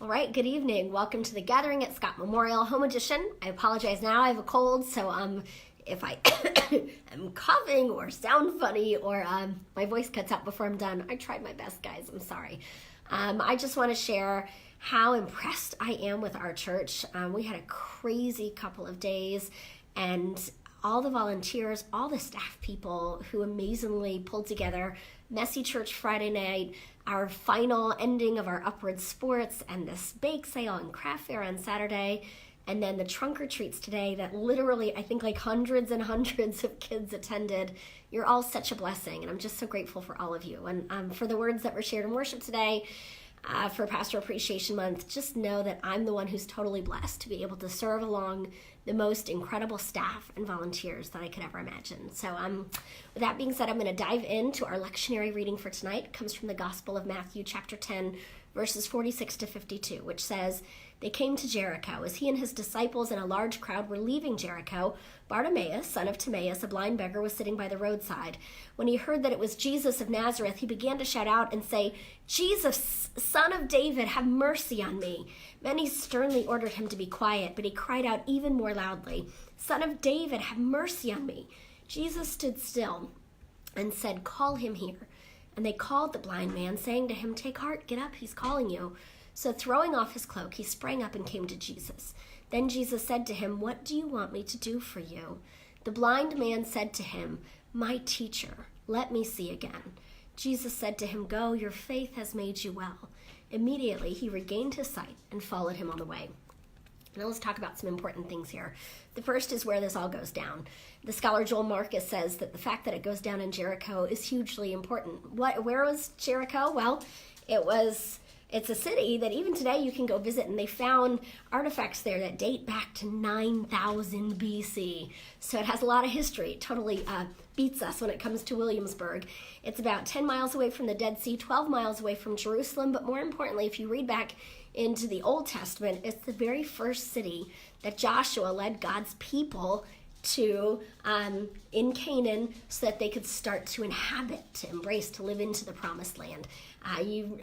All right, good evening. Welcome to the Gathering at Scott Memorial Home Edition. I apologize now, I have a cold, so if I am coughing or sound funny or my voice cuts out before I'm done, I tried my best, guys. I'm sorry. I just want to share how impressed I am with our church. We had a crazy couple of days, and all the volunteers, all the staff people who amazingly pulled together Messy Church Friday night, our final ending of our Upward Sports, and this bake sale and craft fair on Saturday, and then the trunk or treats today that literally, I think like hundreds and hundreds of kids attended. You're all such a blessing, and I'm just so grateful for all of you. And for the words that were shared in worship today, for Pastor Appreciation Month, just know that I'm the one who's totally blessed to be able to serve along the most incredible staff and volunteers that I could ever imagine. So with that being said, I'm going to dive into our lectionary reading for tonight. It comes from the Gospel of Matthew, chapter 10, verses 46 to 52, which says, "They came to Jericho. As he and his disciples and a large crowd were leaving Jericho, Bartimaeus, son of Timaeus, a blind beggar, was sitting by the roadside. When he heard that it was Jesus of Nazareth, he began to shout out and say, 'Jesus, son of David, have mercy on me.' Many sternly ordered him to be quiet, but he cried out even more loudly, 'Son of David, have mercy on me.' Jesus stood still and said, 'Call him here.' And they called the blind man, saying to him, 'Take heart, get up, he's calling you.' So throwing off his cloak, he sprang up and came to Jesus. Then Jesus said to him, 'What do you want me to do for you?' The blind man said to him, 'My teacher, let me see again.' Jesus said to him, 'Go, your faith has made you well.' Immediately he regained his sight and followed him on the way." Now let's talk about some important things here. The first is where this all goes down. The scholar Joel Marcus says that the fact that it goes down in Jericho is hugely important. Where was Jericho? Well, it's a city that even today you can go visit, and they found artifacts there that date back to 9000 BC. So it has a lot of history. It totally beats us when it comes to Williamsburg. It's about 10 miles away from the Dead Sea, 12 miles away from Jerusalem, but more importantly, if you read back into the Old Testament, it's the very first city that Joshua led God's people to in Canaan so that they could start to inhabit, to embrace, to live into the promised land. I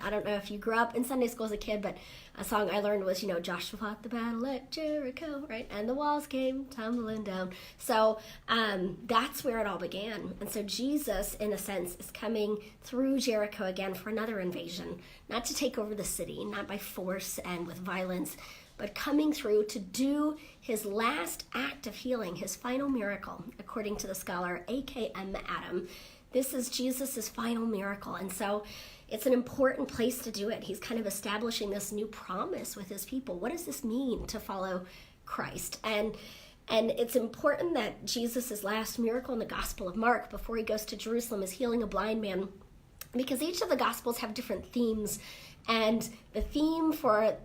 don't know if you grew up in Sunday school as a kid, but a song I learned was, Joshua fought the battle at Jericho, right? And the walls came tumbling down. So that's where it all began. And so Jesus, in a sense, is coming through Jericho again for another invasion, not to take over the city, not by force and with violence, but coming through to do his last act of healing, his final miracle, according to the scholar A.K.M. Adam. This is Jesus' final miracle, and so it's an important place to do it. He's kind of establishing this new promise with his people. What does this mean to follow Christ? And it's important that Jesus' last miracle in the Gospel of Mark, before he goes to Jerusalem, is healing a blind man, because each of the Gospels have different themes, and the theme for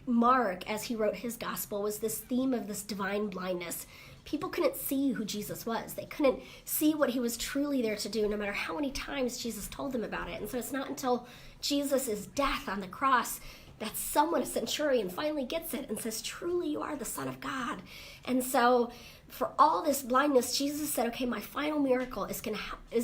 Mark, as he wrote his gospel, was this theme of this divine blindness. People couldn't see who Jesus was. They couldn't see what he was truly there to do, no matter how many times Jesus told them about it. And so it's not until Jesus' death on the cross that someone, a centurion, finally gets it and says, "Truly you are the Son of God." And so for all this blindness, Jesus said, okay, my final miracle is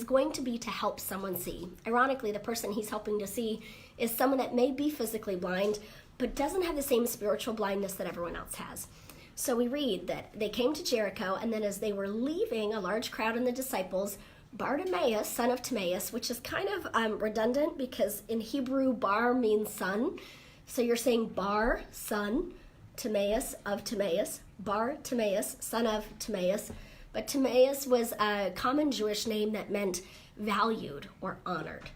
going to be to help someone see. Ironically, the person he's helping to see is someone that may be physically blind, but doesn't have the same spiritual blindness that everyone else has. So we read that they came to Jericho, and then as they were leaving, a large crowd and the disciples, Bartimaeus, son of Timaeus, which is kind of redundant because in Hebrew, bar means son. So you're saying bar, son, Timaeus of Timaeus, bar Timaeus, son of Timaeus. But Timaeus was a common Jewish name that meant valued or honored.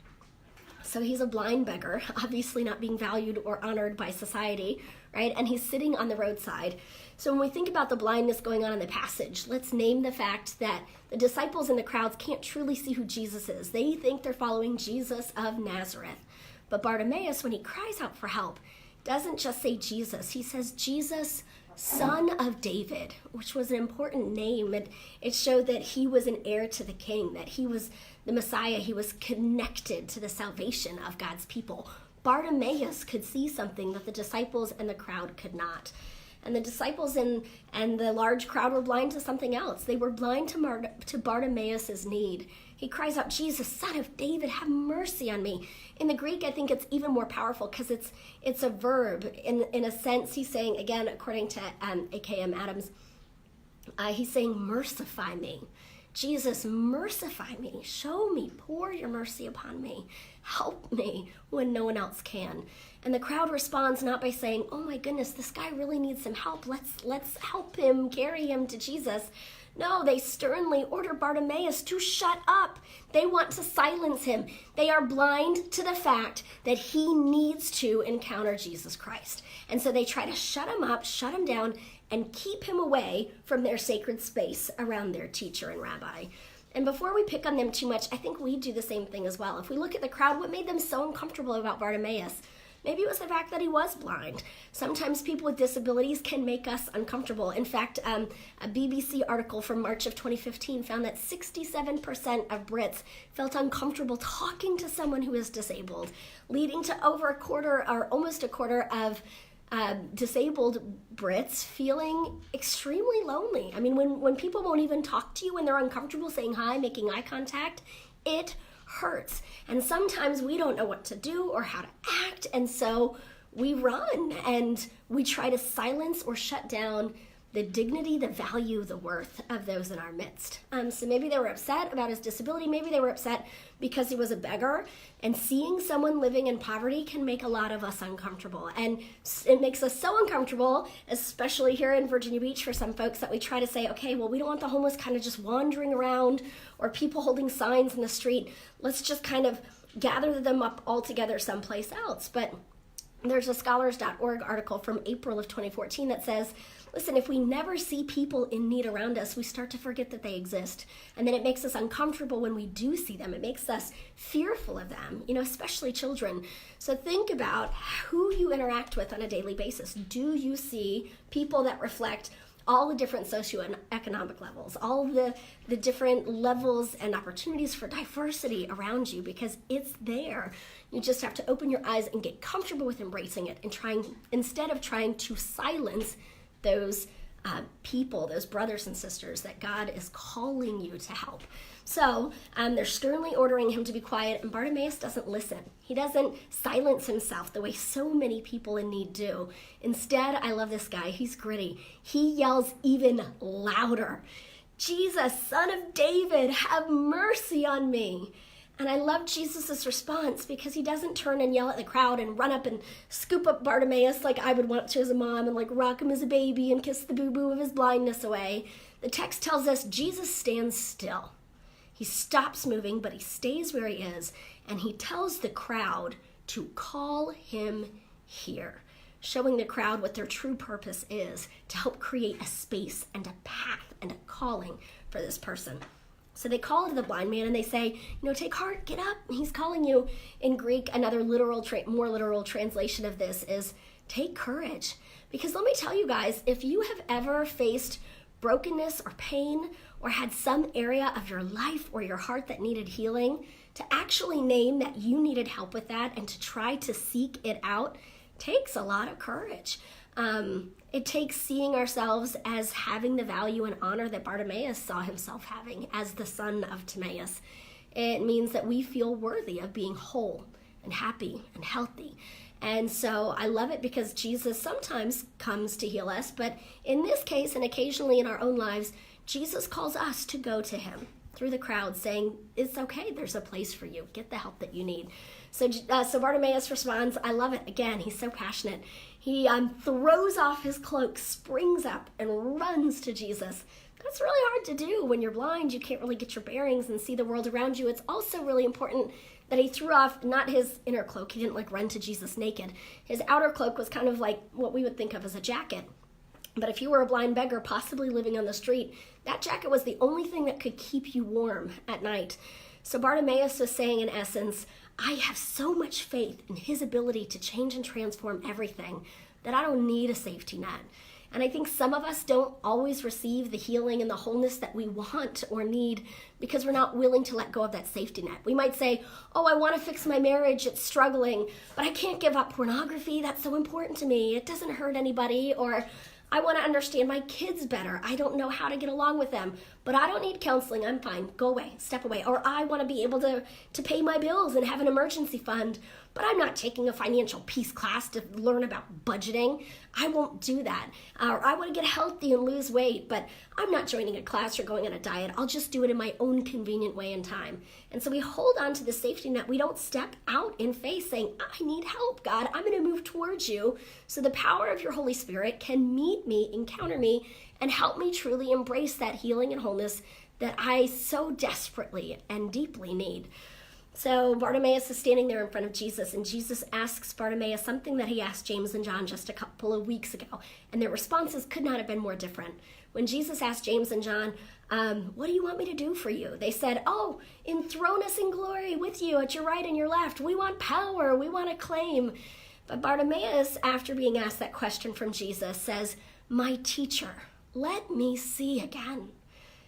So he's a blind beggar, obviously not being valued or honored by society, right? And he's sitting on the roadside. So when we think about the blindness going on in the passage, let's name the fact that the disciples in the crowds can't truly see who Jesus is. They think they're following Jesus of Nazareth. But Bartimaeus, when he cries out for help, doesn't just say Jesus. He says, "Jesus, son of David," which was an important name. It showed that he was an heir to the king, that he was the Messiah. He was connected to the salvation of God's people. Bartimaeus could see something that the disciples and the crowd could not. And the disciples and the large crowd were blind to something else. They were blind to Bartimaeus' need. He cries out, Jesus, Son of David, have mercy on me. In the Greek, I think it's even more powerful because it's a verb. In a sense, he's saying, again, according to A.K.M. Adams, he's saying, mercify me. Jesus, mercify me. Show me. Pour your mercy upon me. Help me when no one else can. And the crowd responds not by saying, oh my goodness, this guy really needs some help. Let's help him, carry him to Jesus. No, they sternly order Bartimaeus to shut up. They want to silence him. They are blind to the fact that he needs to encounter Jesus Christ. And so they try to shut him up, shut him down, and keep him away from their sacred space around their teacher and rabbi. And before we pick on them too much, I think we do the same thing as well. If we look at the crowd, what made them so uncomfortable about Bartimaeus? Maybe it was the fact that he was blind. Sometimes people with disabilities can make us uncomfortable. In fact, a BBC article from March of 2015 found that 67% of Brits felt uncomfortable talking to someone who is disabled, leading to over a quarter or almost a quarter of disabled Brits feeling extremely lonely. I mean, when people won't even talk to you when they're uncomfortable saying hi, making eye contact, it hurts. And sometimes we don't know what to do or how to act, and so we run and we try to silence or shut down the dignity, the value, the worth of those in our midst. So maybe they were upset about his disability. Maybe they were upset because he was a beggar. And seeing someone living in poverty can make a lot of us uncomfortable. And it makes us so uncomfortable, especially here in Virginia Beach for some folks, that we try to say, okay, well, we don't want the homeless kind of just wandering around or people holding signs in the street. Let's just kind of gather them up all together someplace else. But there's a scholars.org article from April of 2014 that says, listen, if we never see people in need around us, we start to forget that they exist. And then it makes us uncomfortable when we do see them. It makes us fearful of them, especially children. So think about who you interact with on a daily basis. Do you see people that reflect all the different socioeconomic levels, all the different levels and opportunities for diversity around you? Because it's there. You just have to open your eyes and get comfortable with embracing it and instead of trying to silence those people, those brothers and sisters that God is calling you to help. So they're sternly ordering him to be quiet, and Bartimaeus doesn't listen. He doesn't silence himself the way so many people in need do. Instead, I love this guy. He's gritty. He yells even louder. Jesus, Son of David, have mercy on me. And I love Jesus' response because he doesn't turn and yell at the crowd and run up and scoop up Bartimaeus like I would want to as a mom and like rock him as a baby and kiss the boo-boo of his blindness away. The text tells us Jesus stands still. He stops moving, but he stays where he is, and he tells the crowd to call him here, showing the crowd what their true purpose is, to help create a space and a path and a calling for this person. So they call to the blind man and they say, take heart, get up. He's calling you. In Greek, another more literal translation of this is take courage. Because let me tell you guys, if you have ever faced brokenness or pain or had some area of your life or your heart that needed healing, to actually name that you needed help with that and to try to seek it out takes a lot of courage. It takes seeing ourselves as having the value and honor that Bartimaeus saw himself having as the son of Timaeus. It means that we feel worthy of being whole and happy and healthy. And so I love it because Jesus sometimes comes to heal us, but in this case and occasionally in our own lives, Jesus calls us to go to him through the crowd saying, it's okay, there's a place for you. Get the help that you need. So Bartimaeus responds, I love it. Again, he's so passionate. He throws off his cloak, springs up, and runs to Jesus. That's really hard to do when you're blind. You can't really get your bearings and see the world around you. It's also really important that he threw off not his inner cloak. He didn't run to Jesus naked. His outer cloak was kind of like what we would think of as a jacket. But if you were a blind beggar, possibly living on the street, that jacket was the only thing that could keep you warm at night. So Bartimaeus was saying, in essence, I have so much faith in his ability to change and transform everything that I don't need a safety net. And I think some of us don't always receive the healing and the wholeness that we want or need because we're not willing to let go of that safety net. We might say, I want to fix my marriage, it's struggling, but I can't give up pornography, that's so important to me, it doesn't hurt anybody, or I want to understand my kids better. I don't know how to get along with them, but I don't need counseling. I'm fine. Go away. Step away. Or I want to be able to pay my bills and have an emergency fund, but I'm not taking a financial peace class to learn about budgeting. I won't do that. Or I want to get healthy and lose weight, but I'm not joining a class or going on a diet. I'll just do it in my own convenient way and time. And so we hold on to the safety net. We don't step out in faith saying, I need help, God. I'm going to move towards you so the power of your Holy Spirit can meet me, encounter me, and help me truly embrace that healing and wholeness that I so desperately and deeply need. So Bartimaeus is standing there in front of Jesus, and Jesus asks Bartimaeus something that he asked James and John just a couple of weeks ago, and their responses could not have been more different. When Jesus asked James and John, what do you want me to do for you? They said, enthrone us in glory with you at your right and your left. We want power. We want acclaim. But Bartimaeus, after being asked that question from Jesus, says, my teacher, let me see again.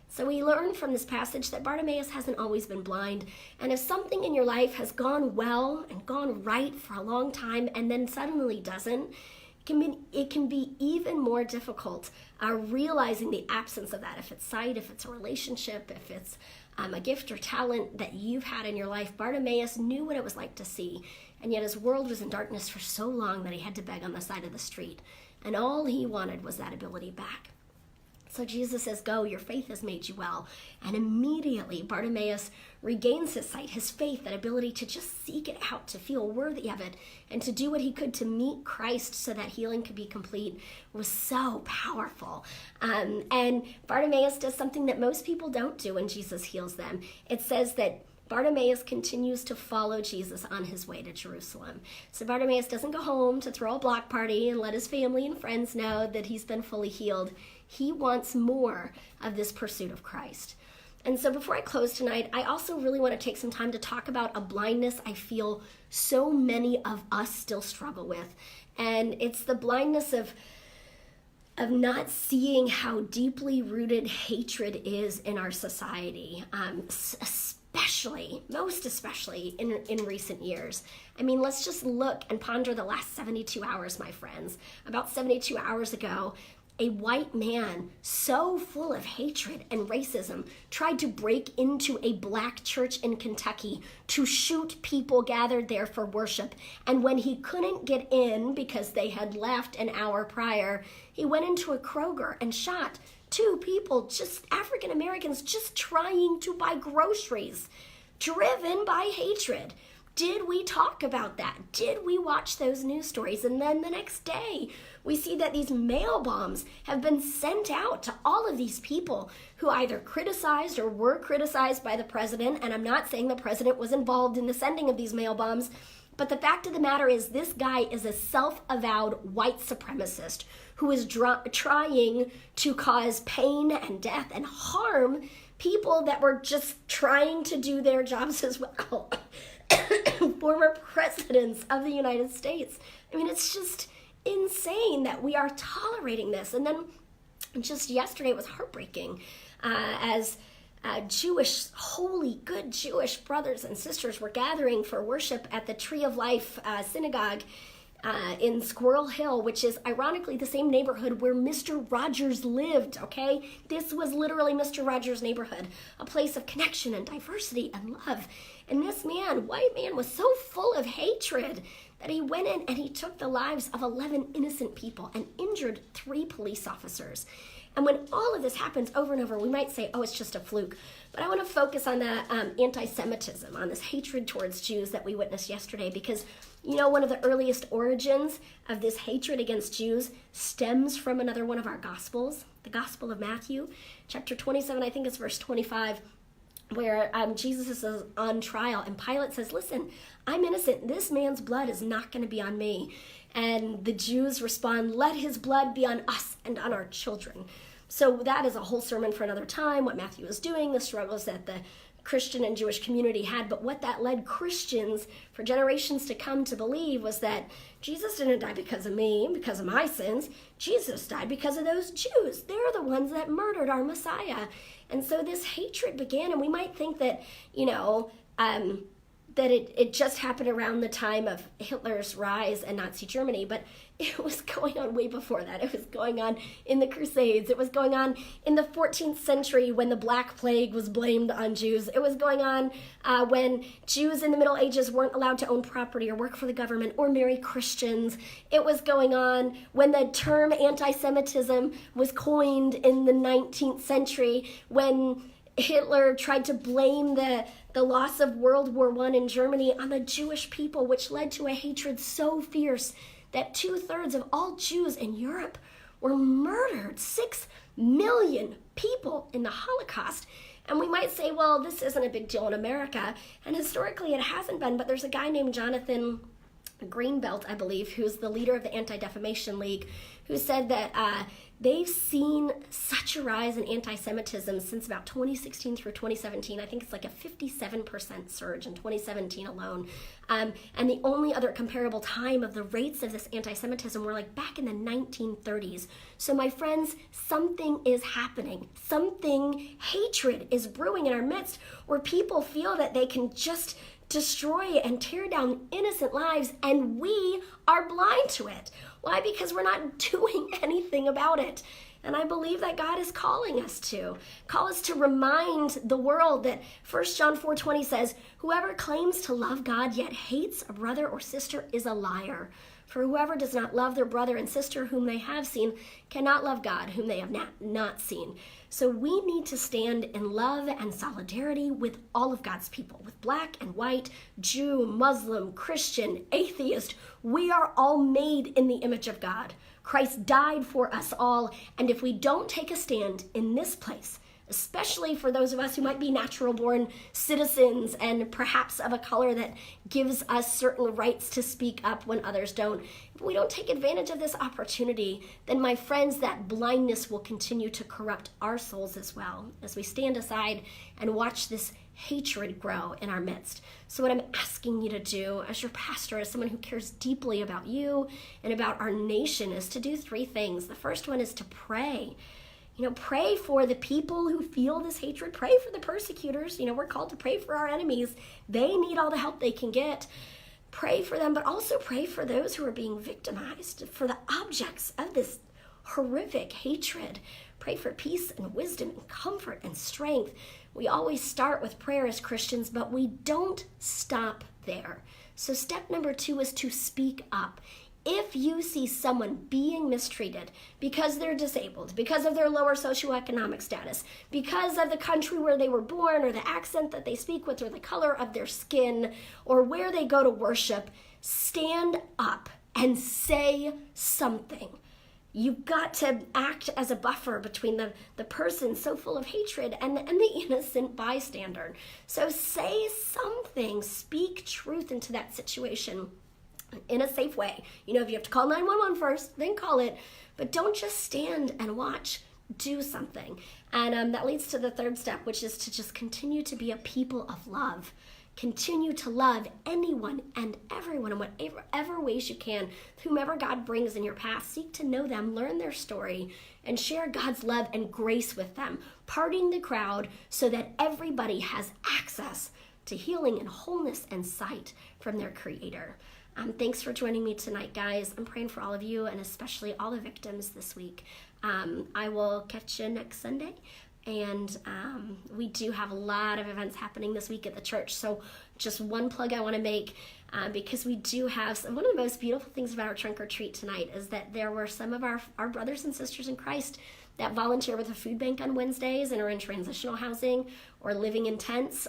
So we learn from this passage that Bartimaeus hasn't always been blind. And if something in your life has gone well and gone right for a long time and then suddenly doesn't, it can be even more difficult realizing the absence of that. If it's sight, if it's a relationship, if it's a gift or talent that you've had in your life, Bartimaeus knew what it was like to see. And yet his world was in darkness for so long that he had to beg on the side of the street. And all he wanted was that ability back. So Jesus says, go, your faith has made you well. And immediately Bartimaeus regains his sight, his faith, that ability to just seek it out, to feel worthy of it, and to do what he could to meet Christ so that healing could be complete was so powerful. And Bartimaeus does something that most people don't do when Jesus heals them. It says that Bartimaeus continues to follow Jesus on his way to Jerusalem. So Bartimaeus doesn't go home to throw a block party and let his family and friends know that he's been fully healed. He wants more of this pursuit of Christ. And so before I close tonight, I also really want to take some time to talk about a blindness I feel so many of us still struggle with. And it's the blindness of not seeing how deeply rooted hatred is in our society, most especially in recent years. I mean, let's just look and ponder the last 72 hours, my friends. About 72 hours ago, a white man so full of hatred and racism tried to break into a black church in Kentucky to shoot people gathered there for worship. And when he couldn't get in because they had left an hour prior, he went into a Kroger and shot 2 people, just African Americans, just trying to buy groceries, driven by hatred. Did we talk about that? Did we watch those news stories? And then the next day, we see that these mail bombs have been sent out to all of these people who either criticized or were criticized by the president. And I'm not saying the president was involved in the sending of these mail bombs, but the fact of the matter is this guy is a self-avowed white supremacist who is trying to cause pain and death and harm people that were just trying to do their jobs as well. Former presidents of the United States. I mean, it's just insane that we are tolerating this. And then just yesterday, it was heartbreaking as Jewish, holy, good Jewish brothers and sisters were gathering for worship at the Tree of Life synagogue in Squirrel Hill, which is ironically the same neighborhood where Mr. Rogers lived, okay? This was literally Mr. Rogers' neighborhood, a place of connection and diversity and love. And this man, white man, was so full of hatred that he went in and he took the lives of 11 innocent people and injured 3 police officers. And when all of this happens over and over, we might say, oh, it's just a fluke. But I want to focus on that anti-Semitism, on this hatred towards Jews that we witnessed yesterday, because, you know, one of the earliest origins of this hatred against Jews stems from another one of our Gospels, the Gospel of Matthew, chapter 27, I think it's verse 25, where Jesus is on trial, and Pilate says, listen, I'm innocent. This man's blood is not going to be on me. And the Jews respond, let his blood be on us and on our children. So that is a whole sermon for another time, what Matthew is doing, the struggles that the Christian and Jewish community had. But what that led Christians for generations to come to believe was that Jesus didn't die because of me, because of my sins. Jesus died because of those Jews. They're the ones that murdered our Messiah. And so this hatred began, and we might think that, that it just happened around the time of Hitler's rise in Nazi Germany, but it was going on way before that. It was going on in the Crusades. It was going on in the 14th century when the Black Plague was blamed on Jews. It was going on when Jews in the Middle Ages weren't allowed to own property or work for the government or marry Christians. It was going on when the term anti-Semitism was coined in the 19th century, when Hitler tried to blame the loss of World War I in Germany on the Jewish people, which led to a hatred so fierce that 2/3 of all Jews in Europe were murdered. 6 million people in the Holocaust. And we might say, well, this isn't a big deal in America. And historically it hasn't been, but there's a guy named Jonathan Greenbelt, I believe, who's the leader of the Anti-Defamation League, who said that they've seen such a rise in anti-Semitism since about 2016 through 2017. I think it's like a 57% surge in 2017 alone. And the only other comparable time of the rates of this anti-Semitism were like back in the 1930s. So my friends, something is happening. Hatred is brewing in our midst, where people feel that they can just destroy and tear down innocent lives, and we are blind to it. Why? Because we're not doing anything about it. And I believe that God is calling us to remind the world that 1 John 4:20 says, whoever claims to love God yet hates a brother or sister is a liar. For whoever does not love their brother and sister whom they have seen cannot love God whom they have not seen. So we need to stand in love and solidarity with all of God's people, with black and white, Jew, Muslim, Christian, atheist. We are all made in the image of God. Christ died for us all, and if we don't take a stand in this place, especially for those of us who might be natural-born citizens and perhaps of a color that gives us certain rights to speak up when others don't, if we don't take advantage of this opportunity, then my friends, that blindness will continue to corrupt our souls as well as we stand aside and watch this hatred grow in our midst. So what I'm asking you to do as your pastor, as someone who cares deeply about you and about our nation, is to do 3 things. The first one is to pray. Pray for the people who feel this hatred. Pray for the persecutors. We're called to pray for our enemies. They need all the help they can get. Pray for them, but also pray for those who are being victimized, for the objects of this horrific hatred. Pray for peace and wisdom and comfort and strength. We always start with prayer as Christians, but we don't stop there. So step number 2 is to speak up. If you see someone being mistreated because they're disabled, because of their lower socioeconomic status, because of the country where they were born, or the accent that they speak with, or the color of their skin, or where they go to worship, stand up and say something. You've got to act as a buffer between the person so full of hatred and the innocent bystander. So say something, speak truth into that situation in a safe way. If you have to call 911 first, then call it, but don't just stand and watch. Do something. And that leads to the 3rd step, which is to just continue to be a people of love. Continue to love anyone and everyone in whatever ways you can. Whomever God brings in your path, seek to know them, learn their story, and share God's love and grace with them, parting the crowd so that everybody has access to healing and wholeness and sight from their Creator. Thanks for joining me tonight, guys. I'm praying for all of you, and especially all the victims this week. I will catch you next Sunday. And we do have a lot of events happening this week at the church. So just one plug I want to make, because we do have one of the most beautiful things about our trunk or treat tonight is that there were some of our brothers and sisters in Christ that volunteer with a food bank on Wednesdays and are in transitional housing or living in tents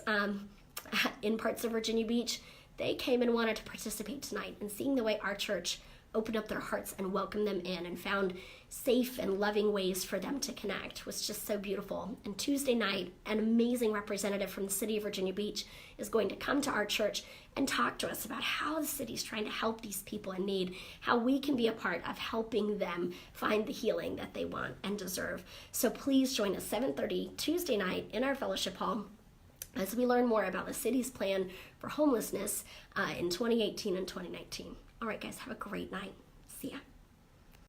in parts of Virginia Beach. They came and wanted to participate tonight, and seeing the way our church opened up their hearts and welcomed them in and found safe and loving ways for them to connect was just so beautiful. And Tuesday night, an amazing representative from the city of Virginia Beach is going to come to our church and talk to us about how the city's trying to help these people in need, how we can be a part of helping them find the healing that they want and deserve. So please join us 7:30 Tuesday night in our fellowship hall as we learn more about the city's plan for homelessness in 2018 and 2019. All right, guys, have a great night. See ya.